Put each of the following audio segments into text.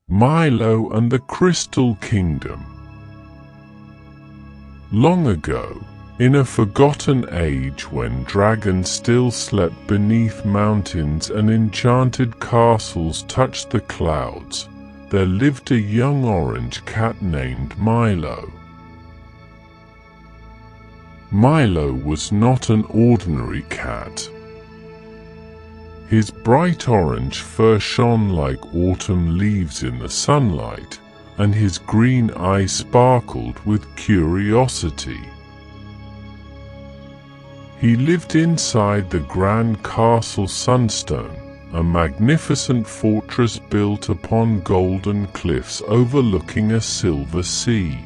Milo and the Crystal Kingdom. Long ago, in a forgotten age when dragons still slept beneath mountains and enchanted castles touched the clouds, there lived a young orange cat named Milo. Milo was not an ordinary cat. His bright orange fur shone like autumn leaves in the sunlight, and his green eyes sparkled with curiosity. He lived inside the grand castle Sunstone, a magnificent fortress built upon golden cliffs overlooking a silver sea.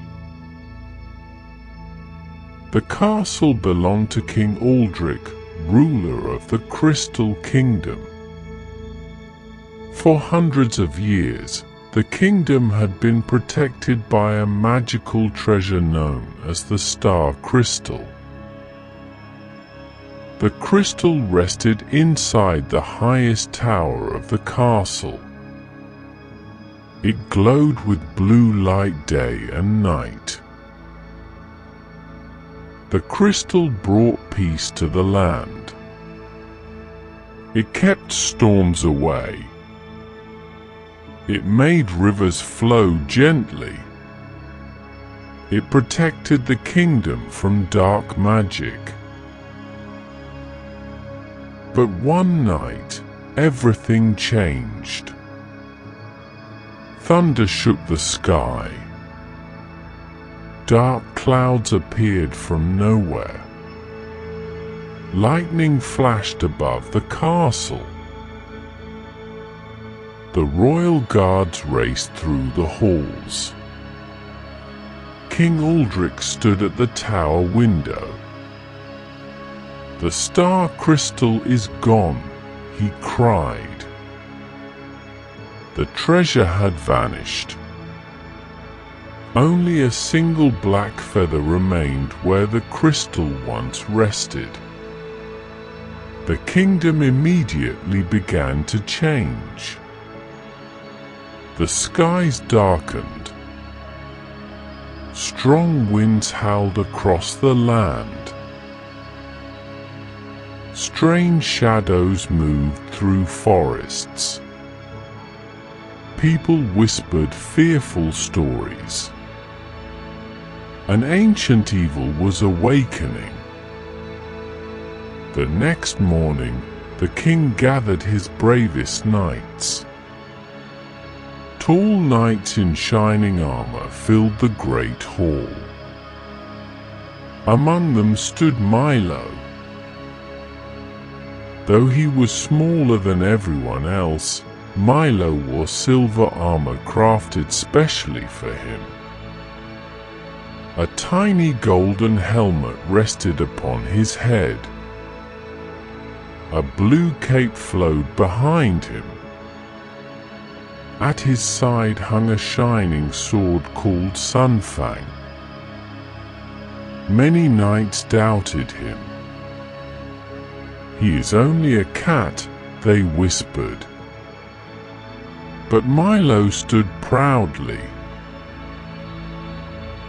The castle belonged to King Aldrich, ruler of the Crystal Kingdom. For hundreds of years, the kingdom had been protected by a magical treasure known as the Star Crystal. The crystal rested inside the highest tower of the castle. It glowed with blue light day and night. The crystal brought peace to the land. It kept storms away. It made rivers flow gently. It protected the kingdom from dark magic. But one night, everything changed. Thunder shook the sky. Dark clouds appeared from nowhere. Lightning flashed above the castle. The royal guards raced through the halls. King Aldrich stood at the tower window. "The Star Crystal is gone," he cried. The treasure had vanished. Only a single black feather remained where the crystal once rested. The kingdom immediately began to change. The skies darkened. Strong winds howled across the land. Strange shadows moved through forests. People whispered fearful stories. An ancient evil was awakening. The next morning, the king gathered his bravest knights. Tall knights in shining armor filled the great hall. Among them stood Milo. Though he was smaller than everyone else, Milo wore silver armor crafted specially for him. A tiny golden helmet rested upon his head. A blue cape flowed behind him. At his side hung a shining sword called Sunfang. Many knights doubted him. "He is only a cat," they whispered. But Milo stood proudly.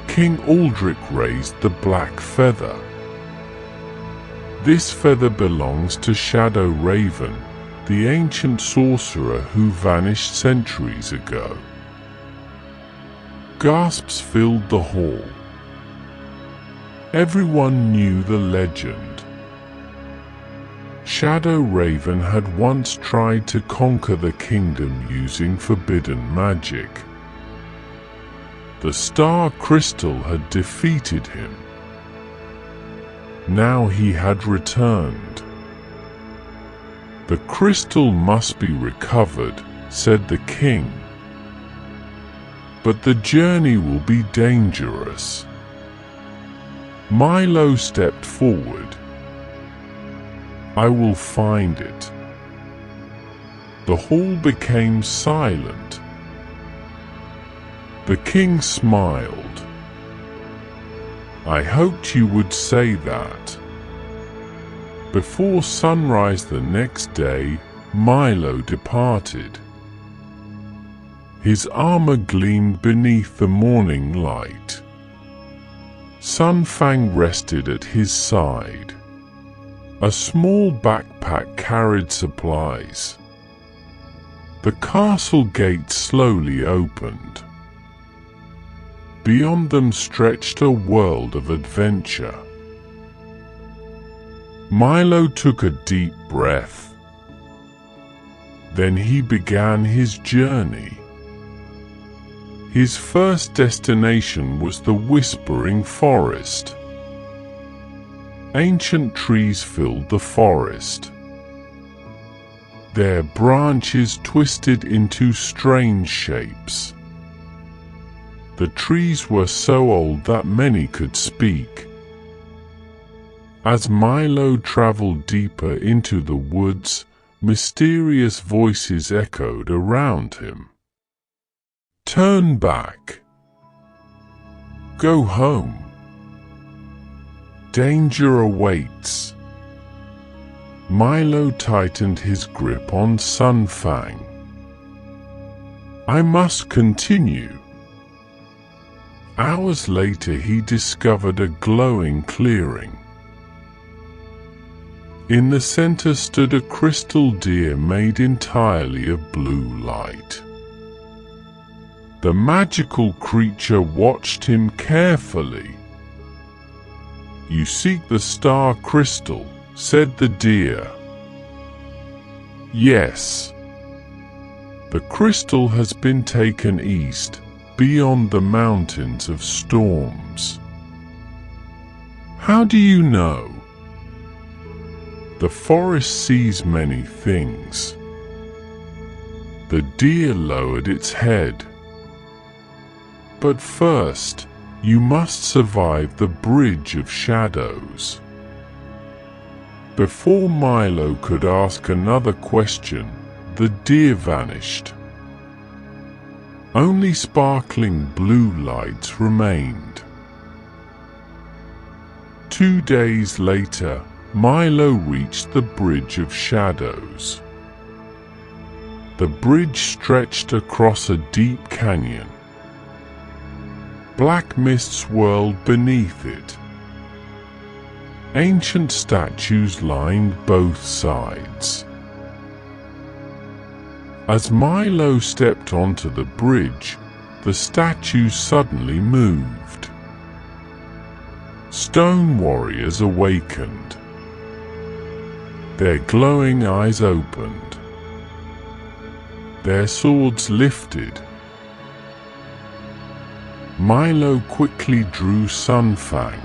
King Aldrich raised the black feather. "This feather belongs to Shadow Raven, the ancient sorcerer who vanished centuries ago." Gasps filled the hall. Everyone knew the legend. Shadow Raven had once tried to conquer the kingdom using forbidden magic. The Star Crystal had defeated him. Now he had returned. "The crystal must be recovered," said the king. "But the journey will be dangerous." Milo stepped forward. "I will find it." The hall became silent. The king smiled. "I hoped you would say that." Before sunrise the next day, Milo departed. His armor gleamed beneath the morning light. Sunfang rested at his side. A small backpack carried supplies. The castle gates slowly opened. Beyond them stretched a world of adventure. Milo took a deep breath. Then he began his journey. His first destination was the Whispering Forest. Ancient trees filled the forest. Their branches twisted into strange shapes. The trees were so old that many could speak. As Milo traveled deeper into the woods, mysterious voices echoed around him. Turn back. Go home. Danger awaits. Milo tightened his grip on Sunfang. I must continue. Hours later he discovered a glowing clearing. In the center stood a crystal deer made entirely of blue light. The magical creature watched him carefully. You seek the star crystal, said the deer. Yes. The crystal has been taken east, beyond the mountains of storms. How do you know? The forest sees many things. The deer lowered its head. But first, you must survive the Bridge of Shadows. Before Milo could ask another question, the deer vanished. Only sparkling blue lights remained. 2 days later, Milo reached the Bridge of Shadows. The bridge stretched across a deep canyon. Black mist swirled beneath it. Ancient statues lined both sides. As Milo stepped onto the bridge, the statues suddenly moved. Stone warriors awakened. Their glowing eyes opened. Their swords lifted. Milo quickly drew Sunfang.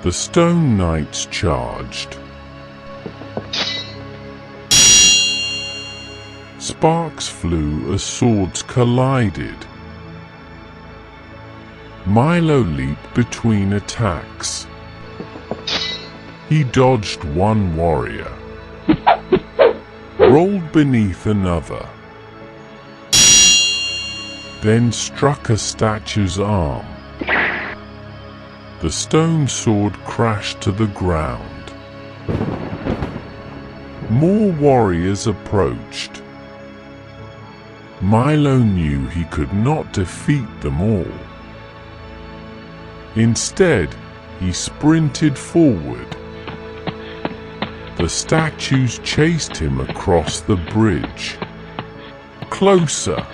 The stone knights charged. Sparks flew as swords collided. Milo leaped between attacks. He dodged one warrior, rolled beneath another, then struck a statue's arm. The stone sword crashed to the ground. More warriors approached. Milo knew he could not defeat them all. Instead, he sprinted forward. The statues chased him across the bridge. Closer!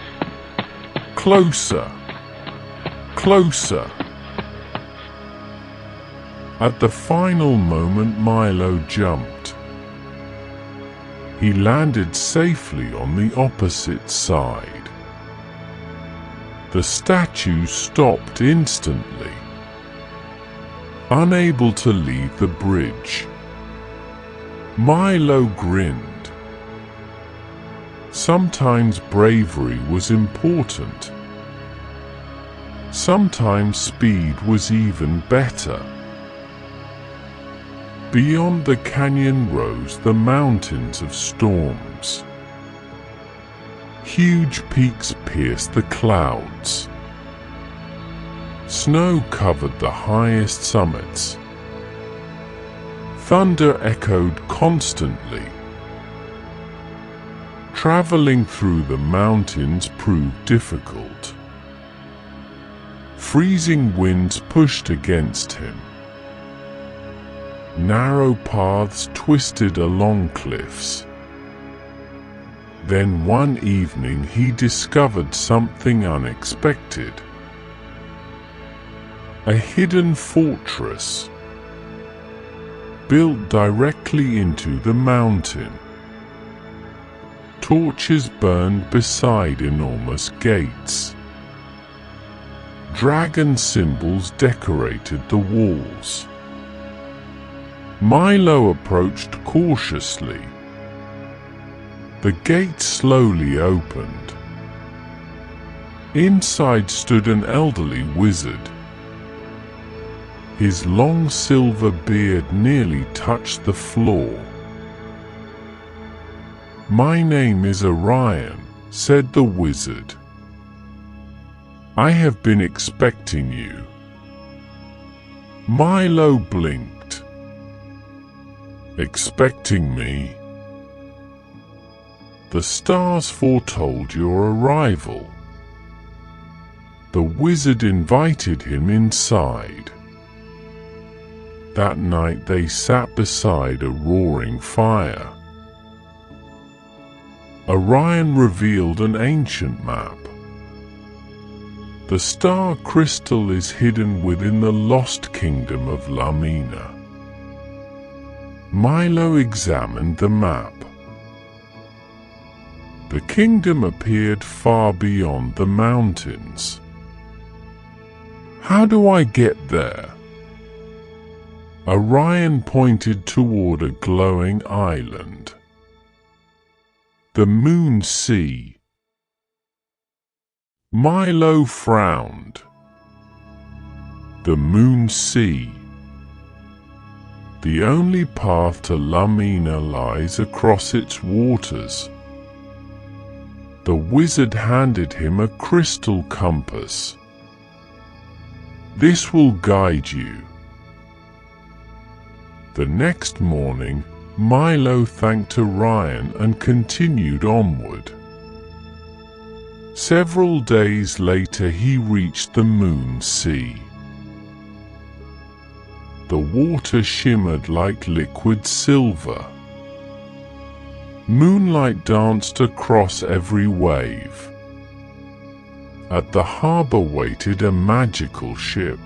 Closer! Closer! At the final moment, Milo jumped. He landed safely on the opposite side. The statues stopped instantly, unable to leave the bridge. Milo grinned. Sometimes bravery was important. Sometimes speed was even better. Beyond the canyon rose the mountains of storms. Huge peaks pierced the clouds. Snow covered the highest summits. Thunder echoed constantly. Traveling through the mountains proved difficult. Freezing winds pushed against him. Narrow paths twisted along cliffs. Then one evening he discovered something unexpected. A hidden fortress, built directly into the mountain. Torches burned beside enormous gates. Dragon symbols decorated the walls. Milo approached cautiously. The gate slowly opened. Inside stood an elderly wizard. His long silver beard nearly touched the floor. "My name is Orion," said the wizard. "I have been expecting you." Milo blinked. "Expecting me? The stars foretold your arrival." The wizard invited him inside. That night they sat beside a roaring fire. Orion revealed an ancient map. The star crystal is hidden within the lost kingdom of Lamina. Milo examined the map. The kingdom appeared far beyond the mountains. "How do I get there?" Orion pointed toward a glowing island. "The Moon Sea." Milo frowned. "The Moon Sea. The only path to Lamina lies across its waters." The wizard handed him a crystal compass. "This will guide you." The next morning, Milo thanked Orion and continued onward. Several days later he reached the Moon Sea. The water shimmered like liquid silver. Moonlight danced across every wave. At the harbor waited a magical ship.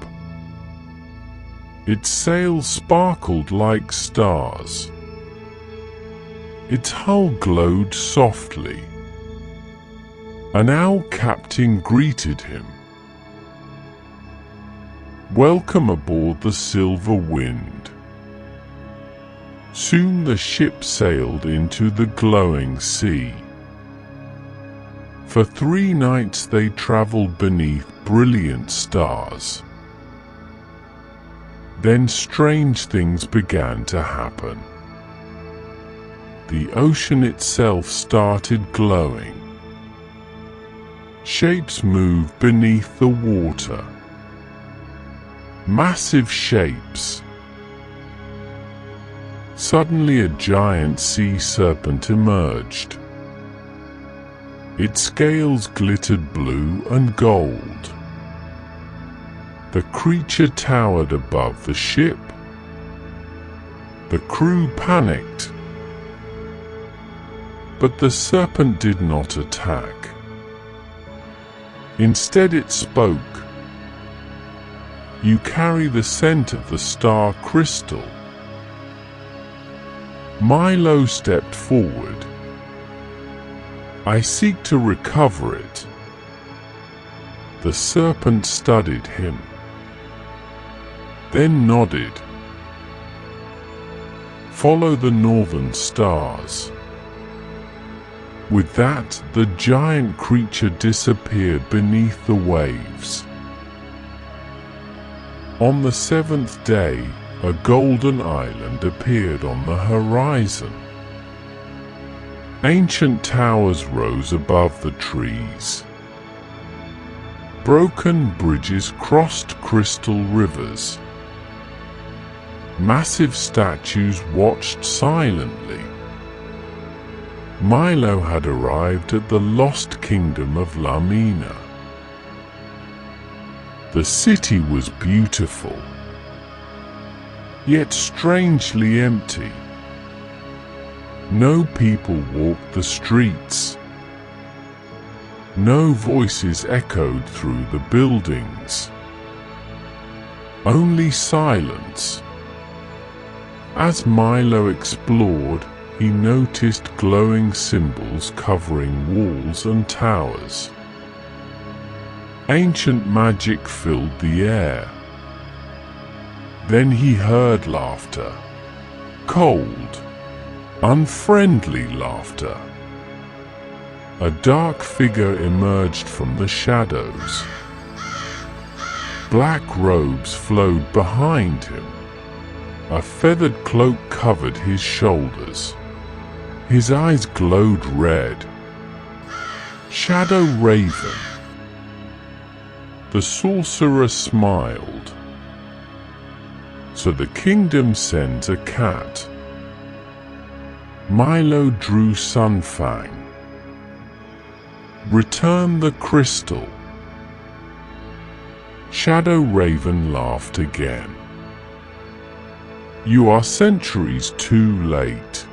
Its sails sparkled like stars. Its hull glowed softly. An owl captain greeted him. "Welcome aboard the Silver Wind." Soon the ship sailed into the glowing sea. For 3 nights they traveled beneath brilliant stars. Then strange things began to happen. The ocean itself started glowing. Shapes moved beneath the water. Massive shapes. Suddenly a giant sea serpent emerged. Its scales glittered blue and gold. The creature towered above the ship. The crew panicked. But the serpent did not attack. Instead it spoke. "You carry the scent of the star crystal." Milo stepped forward. "I seek to recover it." The serpent studied him, then nodded. "Follow the northern stars." With that, the giant creature disappeared beneath the waves. On the 7th day, a golden island appeared on the horizon. Ancient towers rose above the trees. Broken bridges crossed crystal rivers. Massive statues watched silently. Milo had arrived at the lost kingdom of Lumina. The city was beautiful, yet strangely empty. No people walked the streets. No voices echoed through the buildings. Only silence. As Milo explored, he noticed glowing symbols covering walls and towers. Ancient magic filled the air. Then he heard laughter. Cold, unfriendly laughter. A dark figure emerged from the shadows. Black robes flowed behind him. A feathered cloak covered his shoulders. His eyes glowed red. Shadow Raven. The sorcerer smiled. So the kingdom sends a cat. Milo drew Sunfang. Return the crystal. Shadow Raven laughed again. You are centuries too late.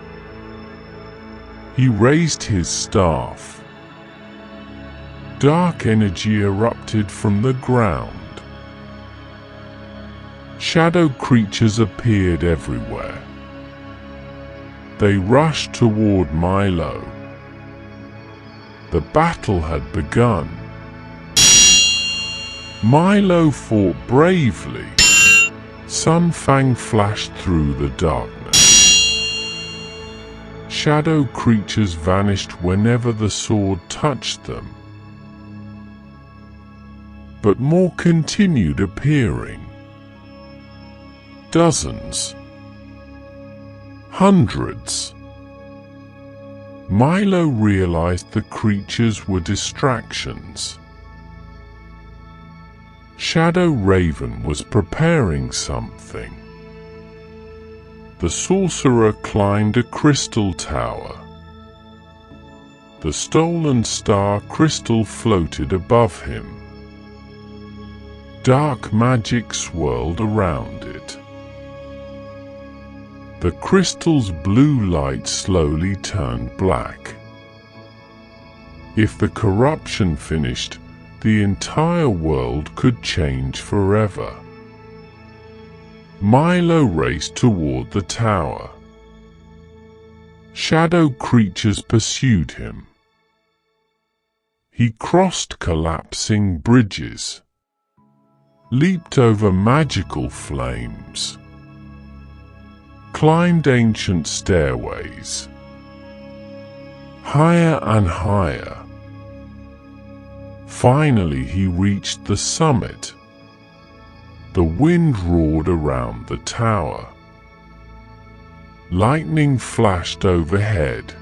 He raised his staff. Dark energy erupted from the ground. Shadow creatures appeared everywhere. They rushed toward Milo. The battle had begun. Milo fought bravely. Sunfang flashed through the darkness. Shadow creatures vanished whenever the sword touched them. But more continued appearing. Dozens. Hundreds. Milo realized the creatures were distractions. Shadow Raven was preparing something. The sorcerer climbed a crystal tower. The stolen star crystal floated above him. Dark magic swirled around it. The crystal's blue light slowly turned black. If the corruption finished, the entire world could change forever. Milo raced toward the tower. Shadow creatures pursued him. He crossed collapsing bridges, leaped over magical flames, climbed ancient stairways, higher and higher. Finally he reached the summit. The wind roared around the tower. Lightning flashed overhead.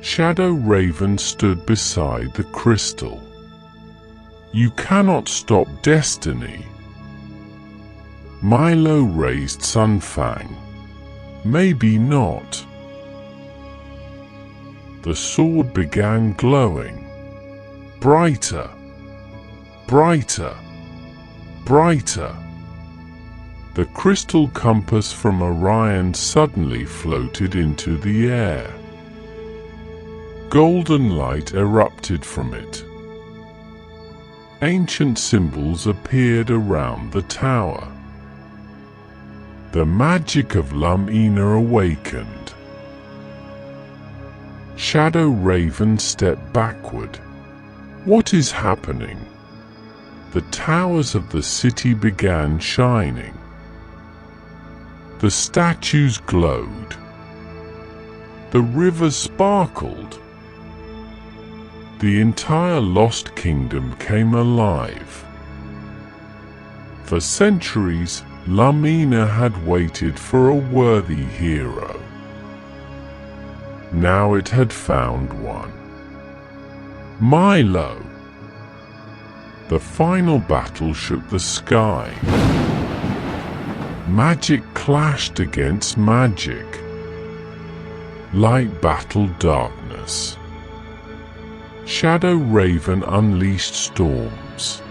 Shadow Raven stood beside the crystal. You cannot stop destiny. Milo raised Sunfang. Maybe not. The sword began glowing. Brighter, brighter, brighter. The crystal compass from Orion suddenly floated into the air. Golden light erupted from it. Ancient symbols appeared around the tower. The magic of Lumina awakened. Shadow Raven stepped backward. What is happening? The towers of the city began shining. The statues glowed. The river sparkled. The entire lost kingdom came alive. For centuries, Lumina had waited for a worthy hero. Now it had found one. Milo. The final battle shook the sky. Magic clashed against magic. Light battled darkness. Shadow Raven unleashed storms.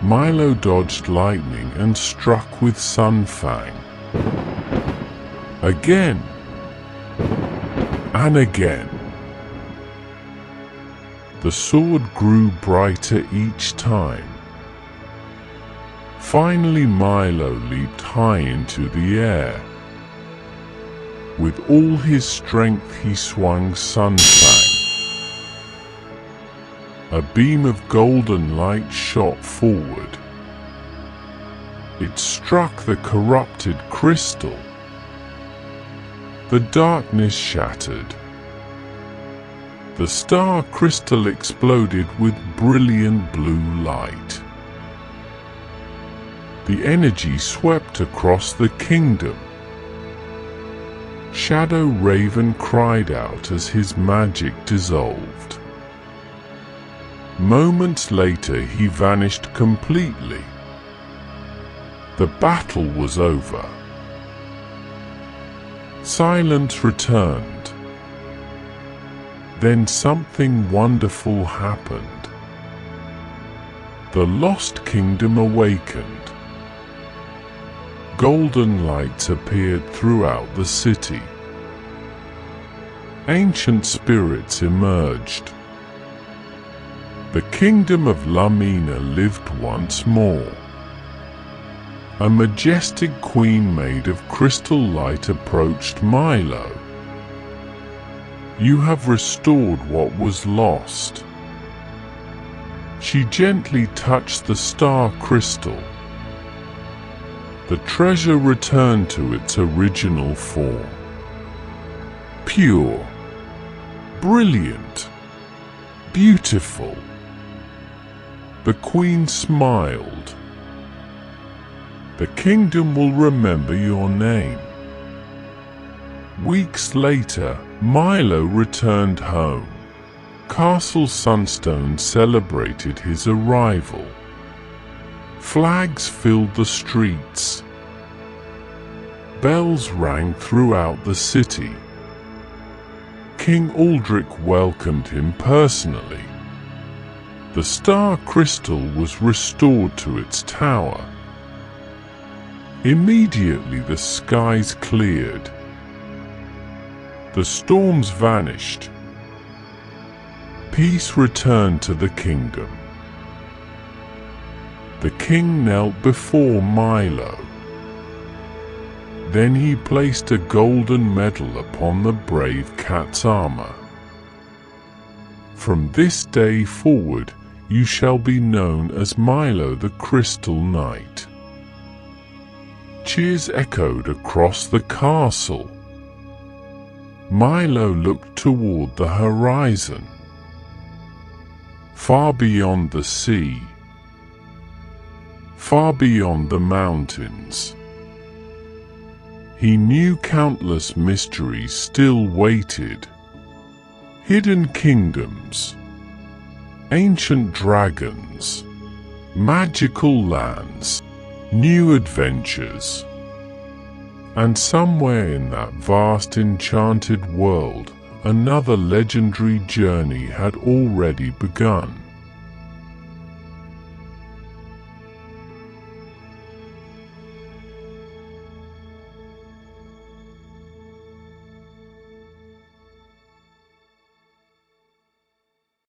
Milo dodged lightning and struck with Sunfang. Again and again. The sword grew brighter each time. Finally, Milo leaped high into the air. With all his strength he swung Sunfang. A beam of golden light shot forward. It struck the corrupted crystal. The darkness shattered. The star crystal exploded with brilliant blue light. The energy swept across the kingdom. Shadow Raven cried out as his magic dissolved. Moments later he vanished completely. The battle was over. Silence returned. Then something wonderful happened. The lost kingdom awakened. Golden lights appeared throughout the city. Ancient spirits emerged. The kingdom of Lumina lived once more. A majestic queen made of crystal light approached Milo. "You have restored what was lost." She gently touched the star crystal. The treasure returned to its original form. Pure, brilliant, beautiful. The queen smiled. "The kingdom will remember your name." Weeks later, Milo returned home. Castle Sunstone celebrated his arrival. Flags filled the streets. Bells rang throughout the city. King Aldrich welcomed him personally. The star crystal was restored to its tower. Immediately the skies cleared. The storms vanished. Peace returned to the kingdom. The king knelt before Milo. Then he placed a golden medal upon the brave cat's armor. "From this day forward, you shall be known as Milo the Crystal Knight." Cheers echoed across the castle. Milo looked toward the horizon. Far beyond the sea, far beyond the mountains, he knew countless mysteries still waited. Hidden kingdoms, ancient dragons, magical lands, new adventures. And somewhere in that vast enchanted world, another legendary journey had already begun.